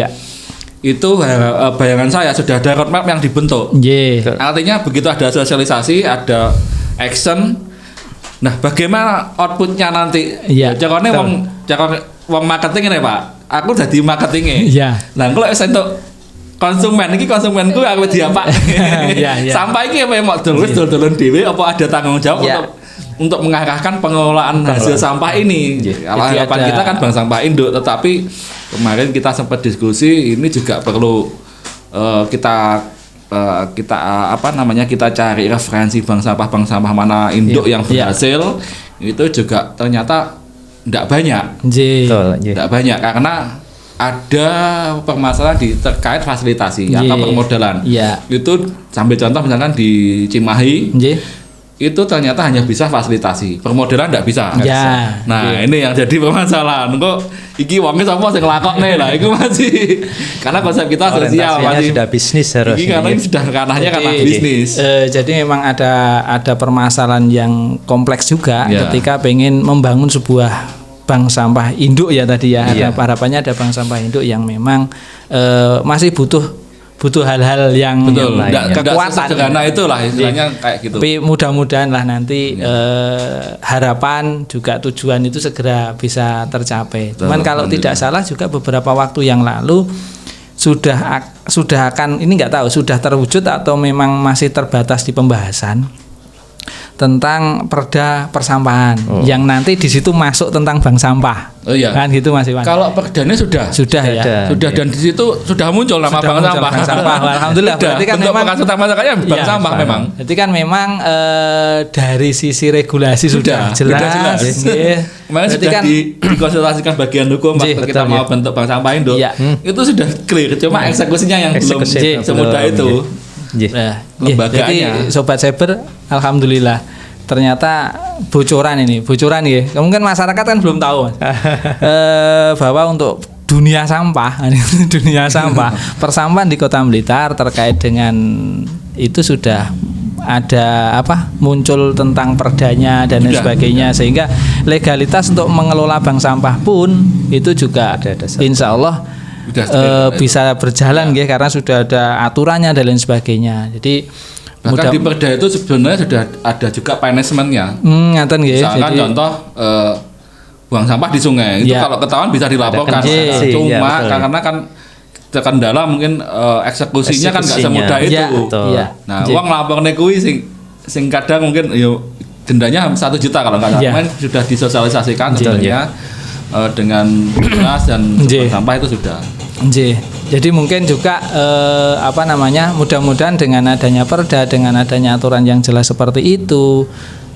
itu bayangan saya sudah ada roadmap yang dibentuk. Artinya begitu ada sosialisasi, ada action. Nah, bagaimana outputnya nanti? Caranya wong marketing ini Pak. Aku jadi marketingnya. Nah, kalau untuk konsumenku aku diapa? Sampah ini apa mau dulur dhewe apa ada tanggung jawab untuk mengarahkan pengelolaan hasil sampah ini? Harapan kita kan bank sampah induk, tetapi kemarin kita sempat diskusi ini juga perlu kita cari referensi bank sampah mana induk yang berhasil. Itu juga ternyata tidak banyak. Tidak banyak karena ada permasalahan terkait fasilitasi atau permodalan. Itu sambil contoh misalkan di Cimahi itu ternyata hanya bisa fasilitasi, permodalan tidak bisa. Nah ini yang jadi permasalahan. Kok iki wongnya sapa sing nglakokne lah, itu masih karena konsep kita sosial masih sudah bisnis harusnya. Ini karena sudah ranahnya karena bisnis. Jadi memang ada permasalahan yang kompleks juga ketika pengen membangun sebuah bank sampah induk tadi harapannya ada bank sampah induk yang memang masih butuh hal-hal yang kekuatan karena itulah istilahnya kayak gitu. Tapi mudah-mudahan lah nanti harapan juga tujuan itu segera bisa tercapai. Cuman kalau tidak salah juga beberapa waktu yang lalu sudah akan ini nggak tahu sudah terwujud atau memang masih terbatas di pembahasan tentang perda persampahan yang nanti di situ masuk tentang bank sampah. Kan gitu Mas Iwan. Kalau perdanya sudah dan di situ sudah muncul nama bank sampah. Alhamdulillah. Berarti kan memang bank sampah memang. Berarti kan memang dari sisi regulasi sudah jelas. Kemarin sudah dikonsultasikan bagian hukum waktu kita mau bentuk bank sampah Indo. Itu sudah clear, cuma eksekusinya yang belum semudah itu. Jadi Sobat Cyber, alhamdulillah ternyata bocoran ya. Mungkin masyarakat kan belum tahu bahwa untuk dunia sampah persampahan di Kota Blitar terkait dengan itu sudah ada muncul tentang perdanya dan lain sebagainya, sehingga legalitas untuk mengelola bank sampah pun itu juga insya Allah bisa berjalan karena sudah ada aturannya dan lain sebagainya. Jadi Bahkan di Perda itu sebenarnya sudah ada juga punishment-nya. Ngaten nggih. Misalkan contoh buang sampah di sungai itu kalau ketahuan bisa dilaporkan. Cuma karena kan terkendala mungkin eksekusinya kan nggak semudah itu. Nah, uang lapornya kuwi sing kadang mungkin dendanya 1 juta kalau nggak salah. Sudah disosialisasikan sebenarnya dengan dinas dan sampah itu sudah. Jadi mungkin juga mudah-mudahan dengan adanya Perda, dengan adanya aturan yang jelas seperti itu,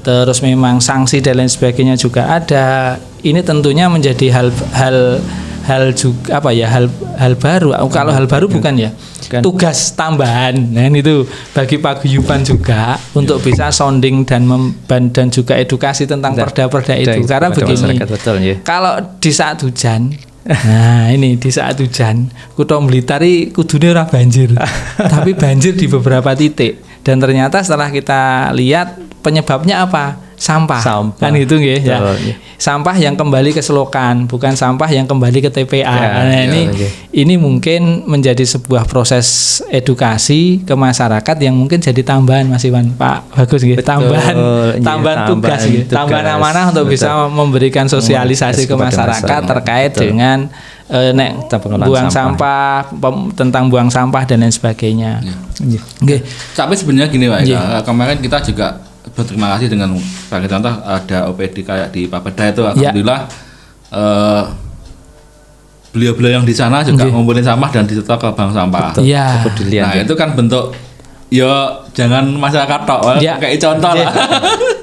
terus memang sanksi dan lain sebagainya juga ada. Ini tentunya menjadi hal juga hal baru. Kalau hal baru bukan ya, tugas tambahan. Nah itu bagi paguyuban juga untuk bisa sounding dan juga edukasi tentang perda-perda itu. Karena begini, kalau di saat hujan, nah ini di saat hujan Kutha Blitar kudune ora banjir, tapi banjir di beberapa titik. Dan ternyata setelah kita lihat penyebabnya apa? Sampah. Kan gitu nggih ya. Sampah yang kembali ke selokan, bukan sampah yang kembali ke TPA. Ini mungkin menjadi sebuah proses edukasi ke masyarakat yang mungkin jadi tambahan Mas Iwan. Pak Bagus nggih. Tambahan tugas nggih. Tambahan amanah untuk bisa memberikan sosialisasi ke masyarakat terkait dengan buang sampah, tentang buang sampah dan lain sebagainya. Sampai sebenarnya gini Pak, kemarin kita juga berterima kasih dengan sebagai contoh ada OPD kayak di Papeda itu, alhamdulillah beliau-beliau yang di sana juga ngumpulin sampah dan disetor ke bank sampah. Nah itu kan bentuk jangan masyarakat tok, kayak contoh lah.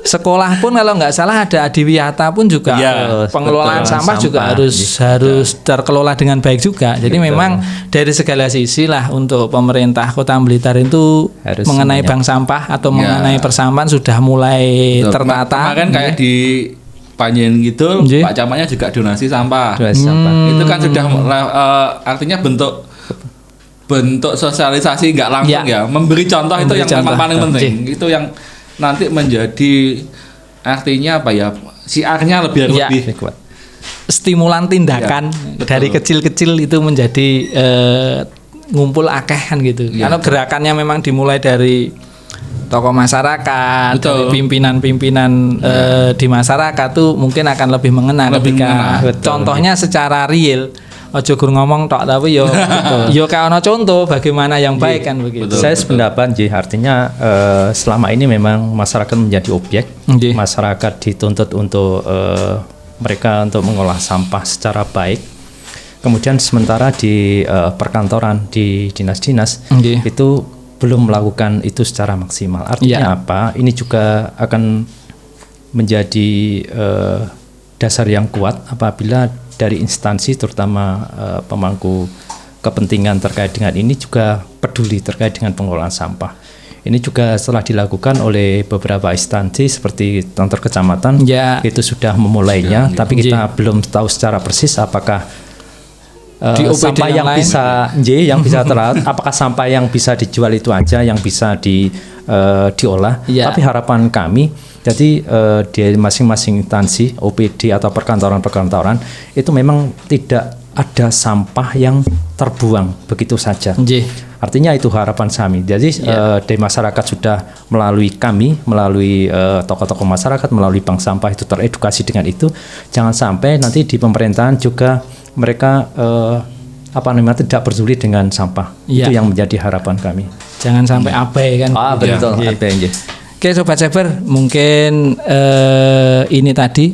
Sekolah pun kalau nggak salah ada Adiwiyata pun juga pengelolaan sampah juga harus terkelola dengan baik juga. Jadi memang dari segala sisi lah untuk pemerintah Kota Blitar itu harus mengenai bank sampah atau mengenai persampahan sudah mulai tertata. Kemarin kayak di Panjen gitu, Pak Camatnya juga donasi sampah. Itu kan sudah artinya bentuk sosialisasi nggak langsung memberi contoh itu yang paling penting. Itu yang nanti menjadi artinya siarnya lebih kuat. Stimulan tindakan dari kecil-kecil itu menjadi ngumpul akeh kan gitu. Karena gerakannya memang dimulai dari tokoh masyarakat, dari pimpinan-pimpinan di masyarakat tuh mungkin akan lebih mengena ketika contohnya secara real. Ojo gur ngomong tok tapi yo kayak ono contoh bagaimana yang baik kan begitu. Saya sependapat artinya selama ini memang masyarakat menjadi objek. Masyarakat dituntut untuk mereka untuk mengolah sampah secara baik. Kemudian sementara di perkantoran, di dinas-dinas itu belum melakukan itu secara maksimal. Artinya apa? Ini juga akan menjadi dasar yang kuat apabila dari instansi terutama pemangku kepentingan terkait dengan ini juga peduli terkait dengan pengelolaan sampah. Ini juga setelah dilakukan oleh beberapa instansi seperti kantor kecamatan itu sudah memulainya, tapi kita belum tahu secara persis apakah sampah yang bisa terawat, apakah sampah yang bisa dijual itu aja yang bisa diolah. Tapi harapan kami jadi di masing-masing instansi OPD atau perkantoran-perkantoran itu memang tidak ada sampah yang terbuang begitu saja. Artinya itu harapan kami. Jadi dari masyarakat sudah melalui kami, melalui tokoh-tokoh masyarakat, melalui bank sampah itu teredukasi dengan itu. Jangan sampai nanti di pemerintahan juga mereka tidak peduli dengan sampah. Itu yang menjadi harapan kami. Jangan sampai abai kan. Betul. Abai. Oke Sobat Cyber, mungkin ini tadi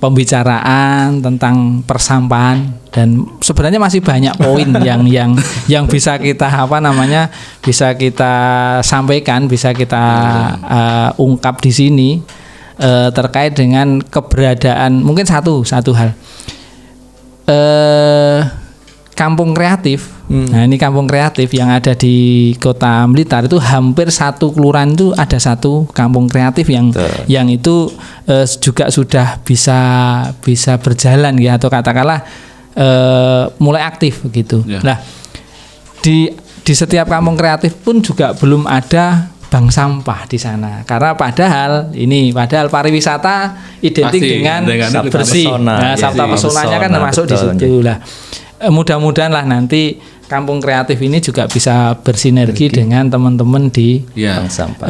pembicaraan tentang persampahan dan sebenarnya masih banyak poin yang bisa kita bisa kita sampaikan, bisa kita ungkap di sini terkait dengan keberadaan mungkin satu hal. Kampung kreatif. Nah, ini kampung kreatif yang ada di Kota Blitar itu hampir satu kelurahan itu ada satu kampung kreatif yang itu juga sudah bisa berjalan ya atau katakanlah mulai aktif begitu. Nah, di setiap kampung kreatif pun juga belum ada bank sampah di sana. Karena padahal pariwisata identik dengan bersih. Nah, Sabta Pesonanya kan termasuk di situ lah. Mudah-mudahan lah nanti Kampung Kreatif ini juga bisa bersinergi dengan teman-teman di Bank Sampah.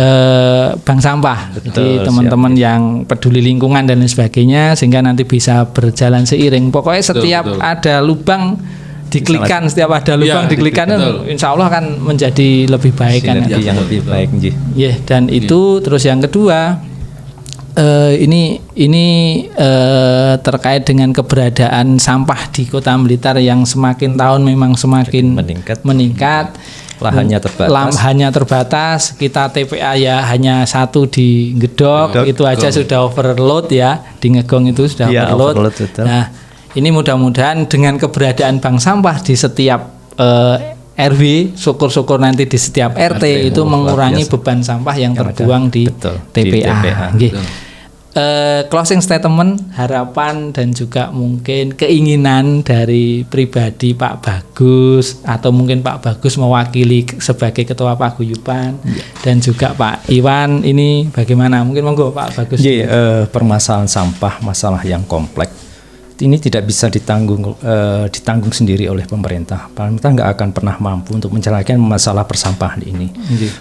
Bank Sampah, Betul, jadi teman-teman yang peduli lingkungan dan lain sebagainya, sehingga nanti bisa berjalan seiring. Pokoknya setiap ada lubang diklikkan, setiap ada lubang diklikkan, insya Allah akan menjadi lebih baik kan. Yang lebih baik, dan itu terus yang kedua. Ini terkait dengan keberadaan sampah di Kota Blitar yang semakin tahun memang semakin meningkat. Lahannya terbatas. Kita TPA ya hanya 1 di Gedok, itu aja sudah overload ya. Di Ngegong itu sudah overload. Nah, ini mudah-mudahan dengan keberadaan bank sampah di setiap RW, syukur-syukur nanti di setiap RT itu mengurangi beban sampah yang terbuang di TPA. Closing statement, harapan dan juga mungkin keinginan dari pribadi Pak Bagus, atau mungkin Pak Bagus mewakili sebagai Ketua Paguyuban, dan juga Pak Iwan, ini bagaimana? Mungkin monggo Pak Bagus. Permasalahan sampah masalah yang kompleks. Ini tidak bisa ditanggung sendiri oleh pemerintah. Pemerintah nggak akan pernah mampu untuk menyelesaikan masalah persampahan ini.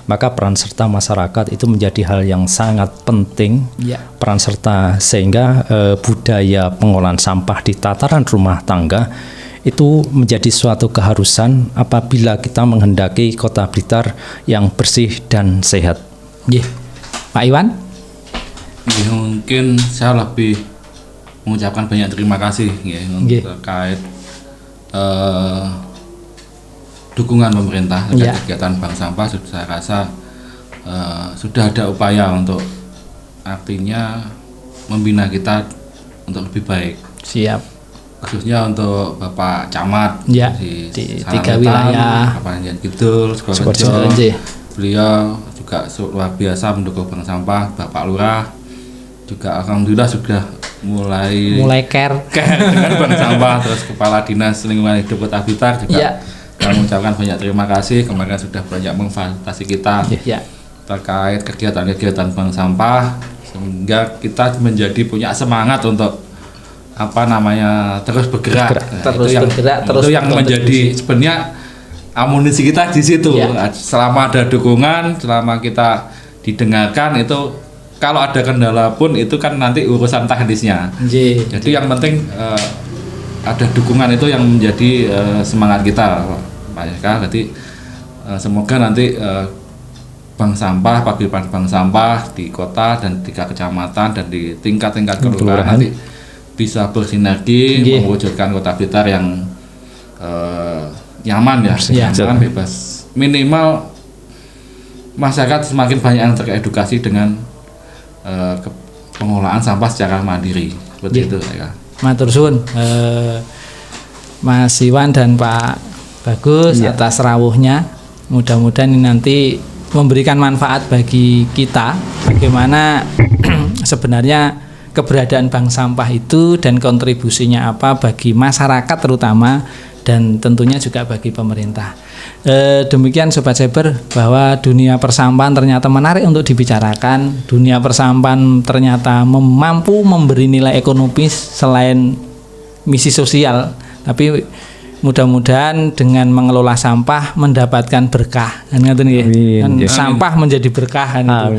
Maka peran serta masyarakat itu menjadi hal yang sangat penting. Peran serta sehingga budaya pengolahan sampah di tataran rumah tangga itu menjadi suatu keharusan apabila kita menghendaki Kota Blitar yang bersih dan sehat. Pak Iwan? Mungkin saya lebih mengucapkan banyak terima kasih terkait dukungan pemerintah terkait kegiatan bank sampah. Saya rasa sudah ada upaya untuk artinya membina kita untuk lebih baik. Siap. Khususnya untuk Bapak Camat di 3 wilayah, Bapak Jan Kidul, Sukorejo. Beliau juga luar biasa mendukung bank sampah. Bapak Lurah juga alhamdulillah sudah mulai care dengan bank sampah. Terus Kepala Dinas Lingkungan Hidup Kota Blitar juga kami mengucapkan banyak terima kasih, kemarin sudah banyak memfasilitasi kita terkait kegiatan-kegiatan bank sampah, sehingga kita menjadi punya semangat untuk terus bergerak. Itu yang menjadi sebenarnya amunisi kita di situ. Selama ada dukungan, selama kita didengarkan, itu kalau ada kendala pun itu kan nanti urusan teknisnya. Jadi yang penting ada dukungan, itu yang menjadi semangat kita, Pak Eka. Jadi semoga nanti bank sampah, paguyuban bank sampah di kota dan 3 kecamatan dan di tingkat-tingkat kelurahan nanti bisa bersinergi mewujudkan Kota Blitar yang nyaman jangan bebas. Minimal masyarakat semakin banyak yang teredukasi dengan pengolahan sampah secara mandiri, seperti itu ya. Matur suwun Mas Iwan dan Pak Bagus atas rawuhnya. Mudah-mudahan ini nanti memberikan manfaat bagi kita, bagaimana sebenarnya keberadaan bank sampah itu dan kontribusinya apa bagi masyarakat terutama, dan tentunya juga bagi pemerintah. Demikian Sobat Cyber, bahwa dunia persampahan ternyata menarik untuk dibicarakan. Dunia persampahan ternyata mampu memberi nilai ekonomis selain misi sosial, tapi mudah-mudahan dengan mengelola sampah mendapatkan berkah. Sampah menjadi berkah. Nah,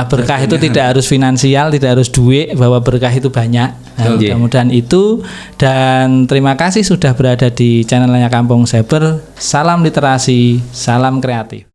berkah itu tidak harus finansial, tidak harus duit, bahwa berkah itu banyak. Nah, mudah-mudahan itu. Dan terima kasih sudah berada di channelnya Kampung Cyber. Salam literasi, salam kreatif.